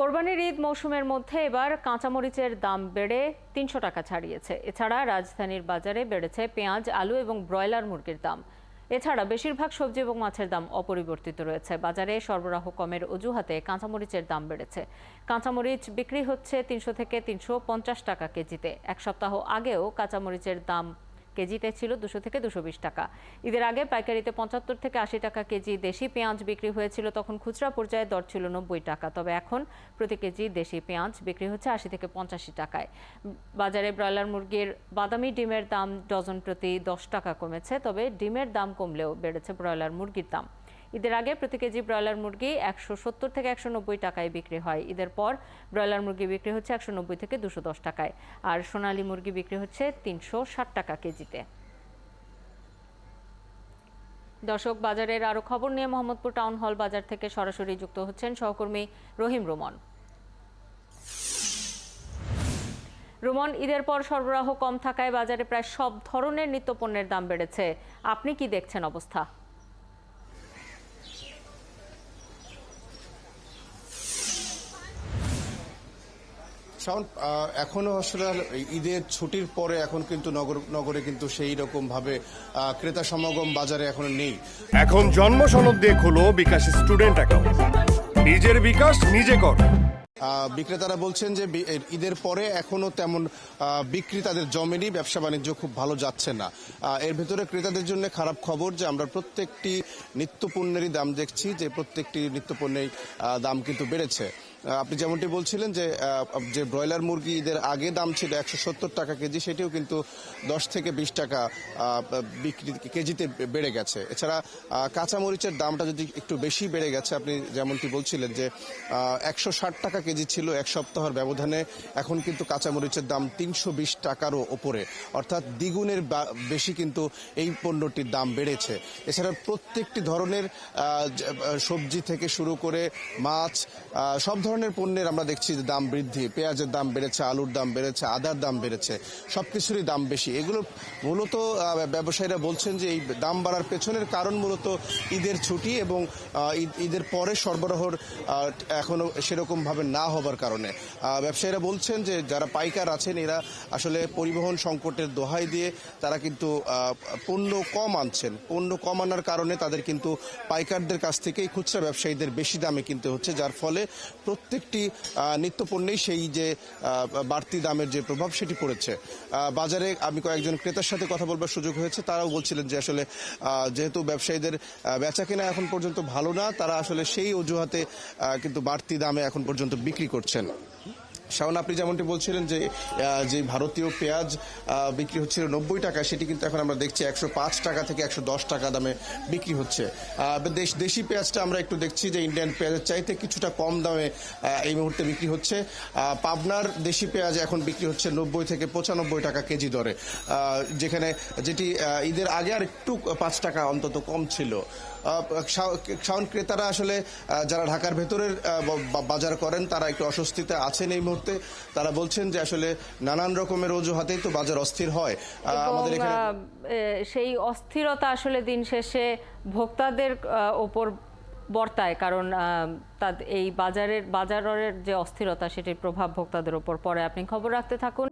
কোরবানির ঈদ মৌসুমের মধ্যে এবার কাঁচামরিচের দাম বেড়ে ৩০০ টাকা ছাড়িয়েছে। এছাড়া রাজধানীর বাজারে বেড়েছে পেঁয়াজ, আলু এবং ব্রয়লার মুরগির দাম। এছাড়া বেশিরভাগ সবজি এবং মাছের দাম অপরিবর্তিত রয়েছে। বাজারে সরবরাহ কমের অজুহাতে কাঁচামরিচের দাম বেড়েছে। কাঁচামরিচ বিক্রি হচ্ছে ৩০০ থেকে ৩৫০ টাকা কেজিতে। এক সপ্তাহ আগেও কাঁচামরিচের দাম কেজিতে ছিল ২০০ থেকে ২২০ টাকা। ঈদের আগে পাইকারিতে ৭৫ থেকে ৮০ টাকা কেজি দেশি পেঁয়াজ বিক্রি হয়েছিল, তখন খুচরা পর্যায়ে দর ছিল ৯০ টাকা। তবে এখন প্রতি কেজি দেশি পেঁয়াজ বিক্রি হচ্ছে ৮০ থেকে ৮৫ টাকায়। বাজারে ব্রয়লার মুরগির বাদামি ডিমের দাম ডজন প্রতি ১০ টাকা কমেছে, তবে ডিমের দাম কমলেও বেড়েছে ব্রয়লার মুরগির দাম। ঈদের আগে প্রতি কেজি ব্রয়লার মুরগি ১৭০ থেকে ১৯০ টাকায় বিক্রি হয়। ঈদের পর ব্রয়লার মুরগি বিক্রি হচ্ছে ১৯০ থেকে ২১০ টাকায়, আর সোনালী মুরগি বিক্রি হচ্ছে ৩৬০ টাকা কেজিতে। দর্শক, বাজারের আরো খবর নিয়ে মোহাম্মদপুর টাউন হল বাজার থেকে সরাসরি যুক্ত হচ্ছেন সহকর্মী রহিম রুমন। রুমন, ঈদের পর সরবরাহ কম থাকায় বাজারে প্রায় সব ধরনের নিত্যপণ্যের দাম বেড়েছে। আপনি কি দেখছেন অবস্থা? এখনো আসলে ঈদের ছুটির পরে এখন কিন্তু নগরে কিন্তু সেই রকম ভাবে ক্রেতা সমাগম বাজারে এখনো নেই। এখন জন্ম সনদ দিয়ে খোলো বিকাশ স্টুডেন্ট অ্যাকাউন্ট। নিজের বিকাশ নিজে কর। বিক্রেতারা বলছেন যে ঈদের পরে এখনো তেমন বিক্রি তাদের জমেনি, ব্যবসা বাণিজ্য খুব ভালো যাচ্ছে না। এর ভেতরে ক্রেতাদের জন্য খারাপ খবর যে আমরা প্রত্যেকটি নিত্যপণ্যেরই দাম দেখছি, যে প্রত্যেকটি নিত্যপণ্যের দাম কিন্তু বেড়েছে। আপনি যেমনটি বলছিলেন যে ব্রয়লার মুরগি ঈদের আগে দাম ছিল ১৭০ টাকা কেজি, সেটিও কিন্তু ১০ থেকে ২০ টাকা বিক্রি কেজিতে বেড়ে গেছে। এছাড়া কাঁচামরিচের দামটা যদি একটু বেশি বেড়ে গেছে, আপনি যেমনটি বলছিলেন যে ১৬০ টাকা কেজি ছিল এক সপ্তাহের ব্যবধানে, এখন কিন্তু কাঁচামরিচের দাম ৩২০ টাকারও ওপরে, অর্থাৎ দ্বিগুণের বেশি কিন্তু এই পণ্যটির দাম বেড়েছে। এছাড়া প্রত্যেকটি ধরনের সবজি থেকে শুরু করে মাছ, সব ধরনের পণ্যের আমরা দেখছি যে দাম বৃদ্ধি। পেঁয়াজের দাম বেড়েছে, আলুর দাম বেড়েছে, আদার দাম বেড়েছে, সবকিছুরই দাম বেশি। এগুলো মূলত ব্যবসায়ীরা বলছেন যে এই দাম বাড়ার পেছনের কারণ মূলত ঈদের ছুটি এবং ঈদের পরে সরবরাহর এখনো সেরকম ভাবে না হবার কারণে। ব্যবসায়ীরা বলছেন যে যারা পাইকার আছেন এরা আসলে পরিবহন সংকটের দোহাই দিয়ে তারা কিন্তু পণ্য কম আনছেন। পণ্য কম আনার কারণে তাদের কিন্তু পাইকারদের কাছ থেকেই খুচরা ব্যবসায়ীদের বেশি দামে কিনতে হচ্ছে, যার ফলে প্রত্যেকটি নিত্যপণ্যেই সেই যে বাড়তি দামের যে প্রভাব সেটি পড়েছে। বাজারে আমি কয়েকজন ক্রেতার সাথে কথা বলবার সুযোগ হয়েছে, তারাও বলছিলেন যে আসলে যেহেতু ব্যবসায়ীদের বেচাকেনা এখন পর্যন্ত ভালো না, তারা আসলে সেই অজুহাতে কিন্তু বাড়তি দামে এখন পর্যন্ত বিক্রি করছেন। শাওন, আপনি যেমনটি বলছিলেন যে ভারতীয় পেঁয়াজ বিক্রি হচ্ছিল ৯০ টাকা, সেটি কিন্তু এখন আমরা দেখছি ১০৫ টাকা থেকে ১১০ টাকা দামে বিক্রি হচ্ছে। দেশি পেঁয়াজটা আমরা একটু দেখছি যে ইন্ডিয়ান পেঁয়াজের চাইতে কিছুটা কম দামে এই মুহূর্তে বিক্রি হচ্ছে। পাবনার দেশি পেঁয়াজ এখন বিক্রি হচ্ছে ৯০ থেকে ৯৫ টাকা কেজি দরে, যেটি ঈদের আগে আর একটু ৫ টাকা অন্তত কম ছিল। শাওন, ক্রেতারা আসলে যারা ঢাকার ভেতরের বাজার করেন তারা একটু অস্বস্তিতে আছেন এই মুহূর্তে। তারা বলছেন যে আসলে নানান রকমের অজুহাতেই তো বাজার অস্থির হয়। আমাদের এখানে সেই অস্থিরতা আসলে দিন শেষে ভোক্তাদের ওপর বর্তায়, কারণ এই বাজারের যে অস্থিরতা সেটির প্রভাব ভোক্তাদের ওপর পড়ে। আপনি খবর রাখতে থাকুন।